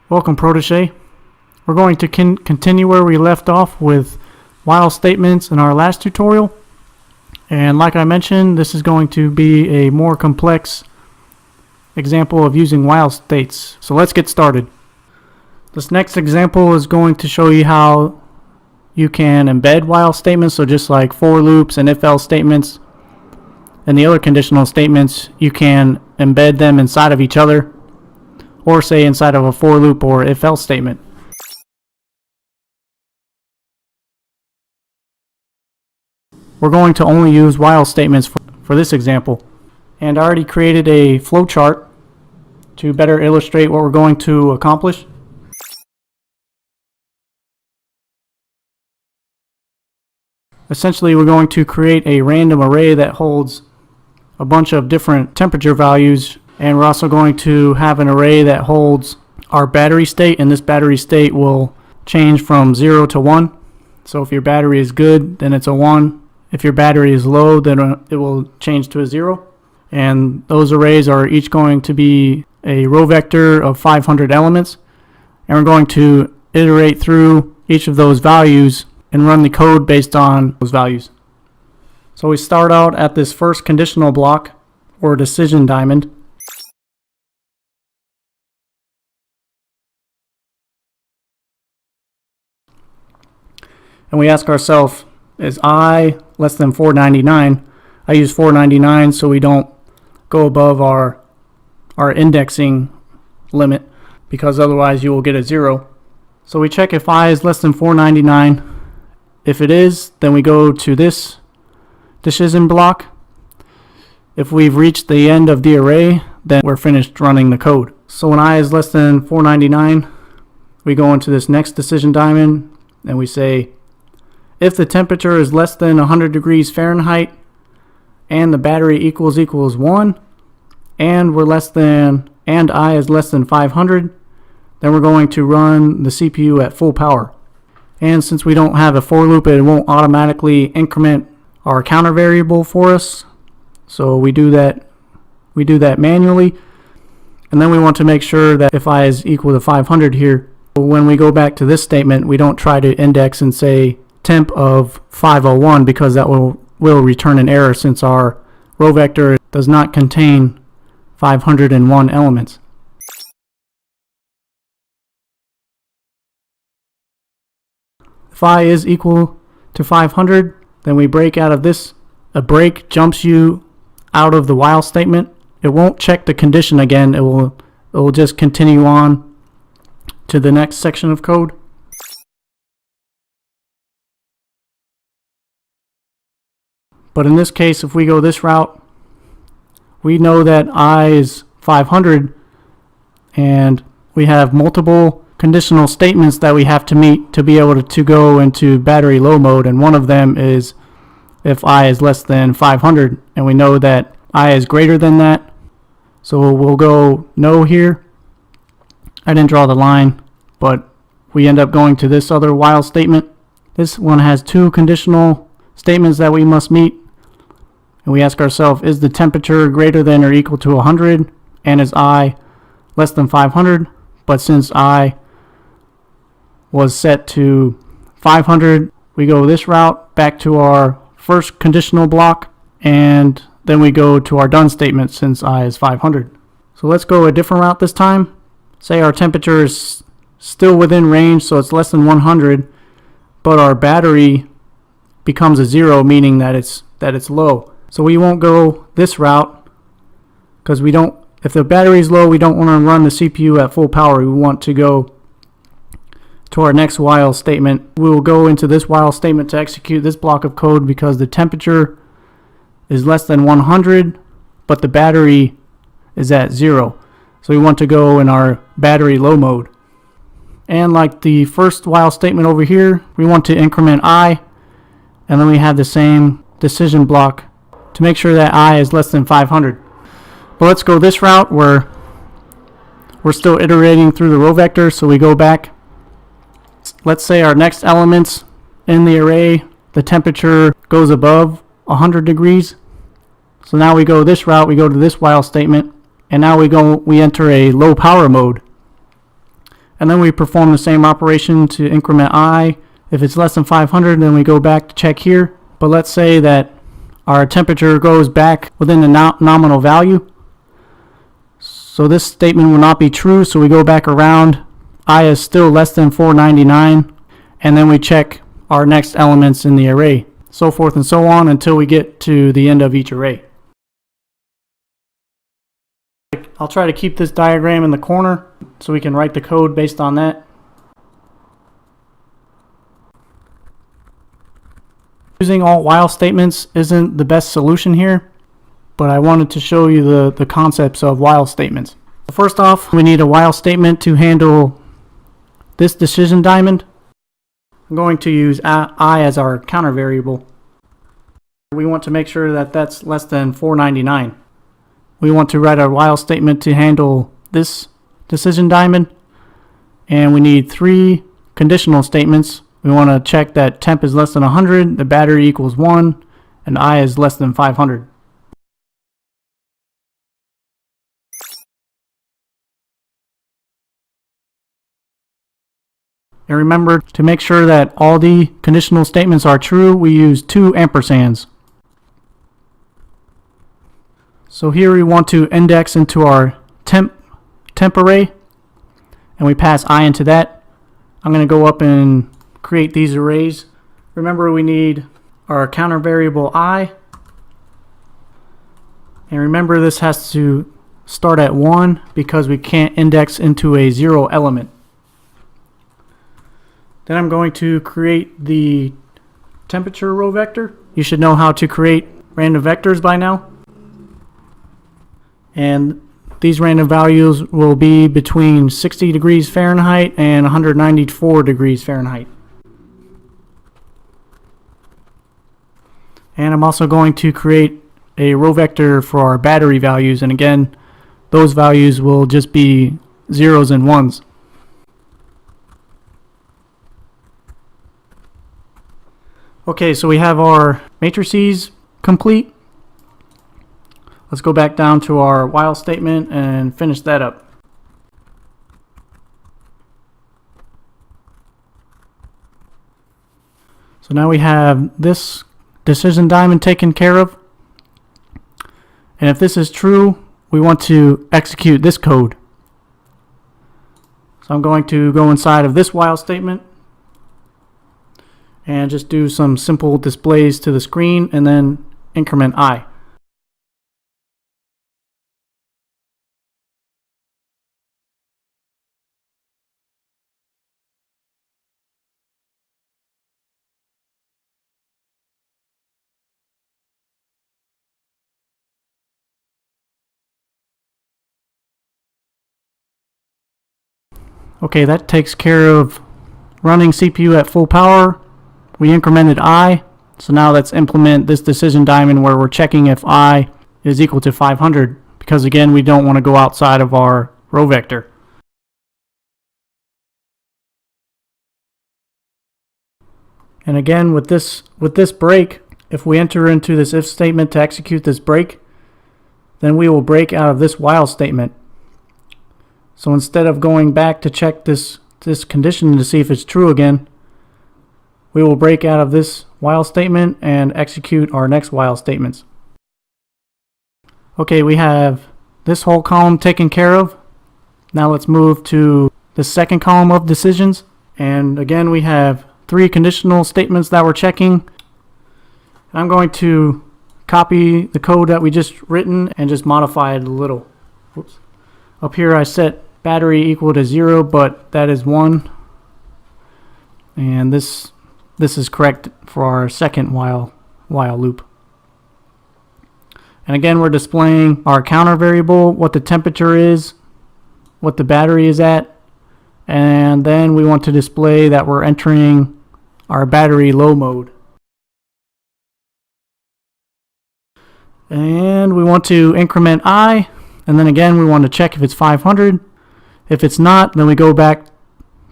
Welcome, Protege. We're going to continue where we left off with while statements in our last tutorial. And like I mentioned, this is going to be a more complex example of using while states. So let's get started. This next example is going to show you how you can embed while statements. So just like for loops and if-else statements and the other conditional statements, you can embed them inside of each other, or say inside of a for loop or if-else statement. We're going to only use while statements for this example. And I already created a flowchart to better illustrate what we're going to accomplish. Essentially, we're going to create a random array that holds a bunch of different temperature values, and we're also going to have an array that holds our battery state, and this battery state will change from 0 to 1. So if your battery is good, then it's a 1. If your battery is low, then it will change to a 0. And those arrays are each going to be a row vector of 500 elements, and we're going to iterate through each of those values and run the code based on those values. So we start out at this first conditional block, or decision diamond. And we ask ourselves, is I less than 499? I use 499 so we don't go above our indexing limit, because otherwise you will get a 0. So we check if I is less than 499. If it is, then we go to this decision block. If we've reached the end of the array, then we're finished running the code. So when I is less than 499, we go into this next decision diamond and we say, if the temperature is less than 100 degrees Fahrenheit and the battery equals 1, and I is less than 500, then we're going to run the CPU at full power. And since we don't have a for loop, it won't automatically increment our counter variable for us. So we do that manually. And then we want to make sure that if I is equal to 500 here, when we go back to this statement, we don't try to index and say temp of 501, because that will return an error since our row vector does not contain 501 elements. If I is equal to 500, then we break out of this. A break jumps you out of the while statement. It won't check the condition again. It will just continue on to the next section of code. But in this case, if we go this route, we know that I is 500, and we have multiple conditional statements that we have to meet to be able to go into battery low mode, and one of them is if I is less than 500, and we know that I is greater than that. So we'll go no here. I didn't draw the line, but we end up going to this other while statement. This one has two conditional statements that we must meet, and we ask ourselves, is the temperature greater than or equal to 100, and is I less than 500? But since I was set to 500, we go this route back to our first conditional block, and then we go to our done statement since I is 500. So let's go a different route this time. Say our temperature is still within range, so it's less than 100, but our battery becomes a 0, meaning that it's low. So we won't go this route, because if the battery is low, we don't want to run the CPU at full power. We want to go to our next while statement. We will go into this while statement to execute this block of code because the temperature is less than 100, but the battery is at 0. So we want to go in our battery low mode. And like the first while statement over here, we want to increment I, and then we have the same decision block to make sure that I is less than 500. But let's go this route where we're still iterating through the row vector. So we go back. Let's say our next elements in the array, the temperature goes above 100 degrees. So now we go this route, we go to this while statement, and now we enter a low power mode. and then we perform the same operation to increment I. If it's less than 500, then we go back to check here. But let's say that our temperature goes back within the nominal value. So this statement will not be true, so we go back around. I is still less than 499, and then we check our next elements in the array, so forth and so on until we get to the end of each array. I'll try to keep this diagram in the corner so we can write the code based on that. Using all while statements isn't the best solution here, but I wanted to show you the concepts of while statements. First off, we need a while statement to handle this decision diamond. I'm going to use I as our counter variable. We want to make sure that that's less than 499. We want to write a while statement to handle this decision diamond, and we need 3 conditional statements. We want to check that temp is less than 100, the battery equals 1, and I is less than 500. And remember, to make sure that all the conditional statements are true, we use 2 ampersands. So here we want to index into our temp array, and we pass I into that. I'm going to go up and create these arrays. Remember, we need our counter variable I, and remember this has to start at 1 because we can't index into a 0 element. Then I'm going to create the temperature row vector. You should know how to create random vectors by now. And these random values will be between 60 degrees Fahrenheit and 194 degrees Fahrenheit. And I'm also going to create a row vector for our battery values, and again, those values will just be 0s and 1s. Okay, so we have our matrices complete. Let's go back down to our while statement and finish that up. So now we have this decision diamond taken care of. And if this is true, we want to execute this code. So I'm going to go inside of this while statement and just do some simple displays to the screen and then increment I. Okay, that takes care of running CPU at full power. We incremented I, so now let's implement this decision diamond where we're checking if I is equal to 500, because again, we don't want to go outside of our row vector. And again, with this break, if we enter into this if statement to execute this break, then we will break out of this while statement. So instead of going back to check this condition to see if it's true again, we will break out of this while statement and execute our next while statements. Okay, we have this whole column taken care of. Now let's move to the second column of decisions. And again, we have 3 conditional statements that we're checking. I'm going to copy the code that we just written and just modify it a little. Oops. Up here I set battery equal to 0, but that is 1. And this is correct for our second while loop. And again, we're displaying our counter variable, what the temperature is, what the battery is at, and then we want to display that we're entering our battery low mode. And we want to increment I, and then again we want to check if it's 500. If it's not, then we go back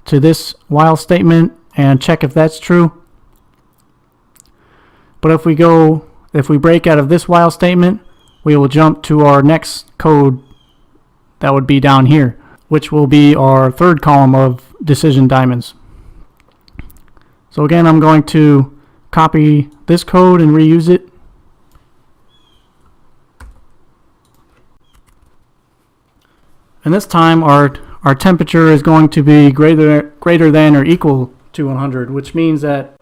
to this while statement and check if that's true. But if we break out of this while statement, we will jump to our next code that would be down here. which will be our third column of decision diamonds. So again, I'm going to copy this code and reuse it. And this time our temperature is going to be greater than or equal to 100, which means that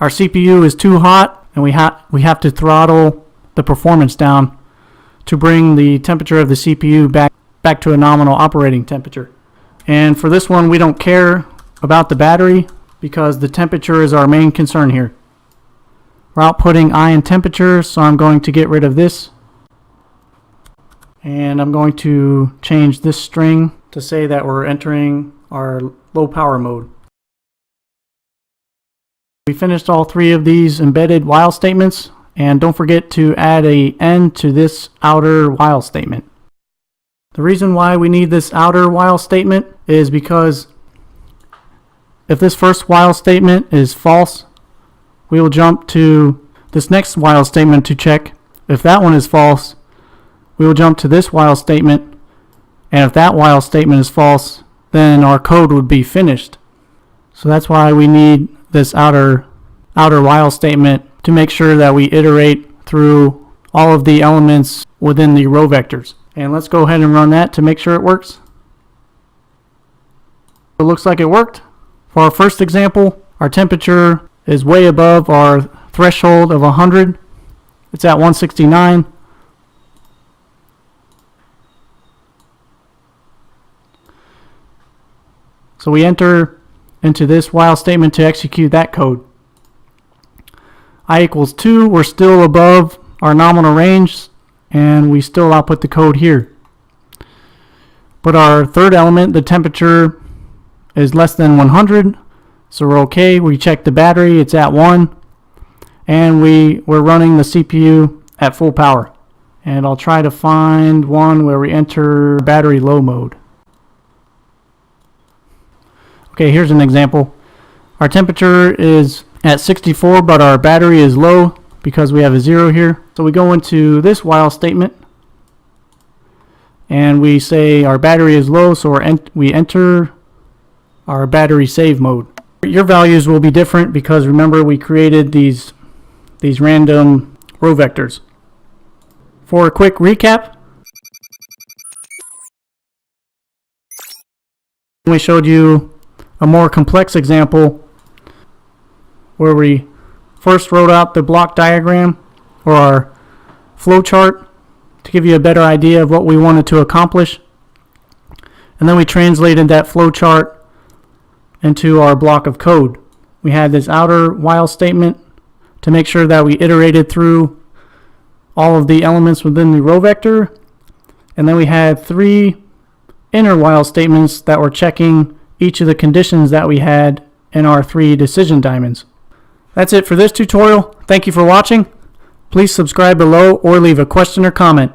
our CPU is too hot and we have to throttle the performance down to bring the temperature of the CPU back to a nominal operating temperature. And for this one, we don't care about the battery because the temperature is our main concern here. We're outputting I in temperature, so I'm going to get rid of this. And I'm going to change this string to say that we're entering our low power mode. We finished all three of these embedded while statements, and don't forget to add an end to this outer while statement. The reason why we need this outer while statement is because if this first while statement is false, we will jump to this next while statement to check. If that one is false, we will jump to this while statement, and if that while statement is false, then our code would be finished. So that's why we need this outer while statement to make sure that we iterate through all of the elements within the row vectors. And let's go ahead and run that to make sure it works. It looks like it worked. For our first example, our temperature is way above our threshold of 100. It's at 169. So we enter into this while statement to execute that code. I equals 2, we're still above our nominal range, and we still output the code here. But our third element, the temperature, is less than 100, so we're okay. We check the battery, it's at 1, and we're running the CPU at full power. And I'll try to find one where we enter battery low mode. Okay, here's an example. Our temperature is at 64, but our battery is low because we have a 0 here. So we go into this while statement and we say our battery is low, so we enter our battery save mode. Your values will be different because remember we created these random row vectors. For a quick recap, we showed you a more complex example where we first wrote out the block diagram or our flowchart to give you a better idea of what we wanted to accomplish, and then we translated that flowchart into our block of code. We had this outer while statement to make sure that we iterated through all of the elements within the row vector, and then we had 3 inner while statements that were checking each of the conditions that we had in our 3 decision diamonds. That's it for this tutorial. Thank you for watching. Please subscribe below or leave a question or comment.